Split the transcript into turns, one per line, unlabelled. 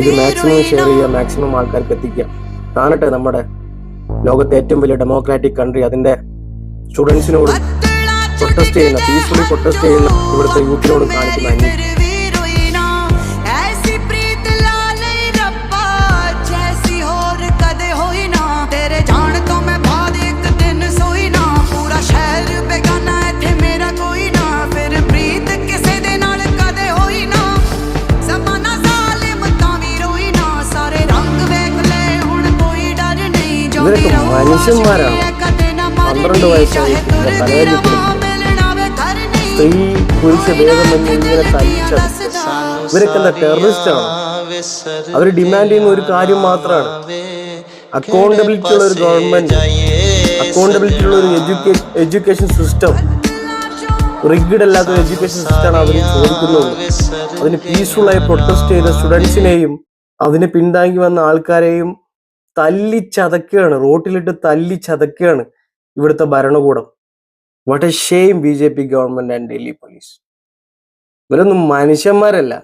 ഇത് maximum share ചെയ്യുക, maximum ആൾക്കാർക്ക് എത്തിക്കുക. കാണട്ടെ നമ്മുടെ ലോകത്തെ ഏറ്റവും വലിയ ഡെമോക്രാറ്റിക് കൺട്രി അതിന്റെ സ്റ്റുഡൻസിനോട് പ്രൊട്ടസ്റ്റ് ചെയ്യുന്ന, പീസ്ഫുള്ളി പ്രൊട്ടസ്റ്റ് ചെയ്യുന്ന ഇവിടുത്തെ യൂത്തിനോട് കാണിക്കുന്ന അന്വേഷണം. ഇവരൊക്കെ മനുഷ്യന്മാരാണ്. 12 വയസ്സായി സ്ത്രീ പുരുഷ ഭേദമന്യേ ഇങ്ങനെ തല്ലിച്ചത്. ഇവരൊക്കെ എന്താ ടെററിസ്റ്റ് ആണ്? അവർ ഡിമാൻഡ് ചെയ്യുന്ന ഒരു കാര്യം മാത്രമാണ്, അക്കൗണ്ടബിലിറ്റി ഉള്ള ഒരു ഗവൺമെന്റ്, അക്കൗണ്ടബിലിറ്റി ഉള്ള ഒരു എഡ്യൂക്കേഷൻ സിസ്റ്റം. റിഗ്ഡ് അല്ലാത്ത ഒരു എഡ്യൂക്കേഷൻ സിസ്റ്റമാണ് അവർ ചോദിക്കുന്നത്. അതിന് പീസ്ഫുള്ളായി പ്രൊട്ടസ്റ്റ് ചെയ്ത സ്റ്റുഡൻസിനെയും അതിന് പിന്താങ്ങി വന്ന ആൾക്കാരെയും തല്ലിച്ചതക്കുകയാണ്, റോട്ടിലിട്ട് തല്ലിച്ചതക്കുകയാണ് ഇവിടുത്തെ ഭരണകൂടം. What A shame BJP government and Delhi police. ഇവരൊന്നും മനുഷ്യന്മാരല്ല.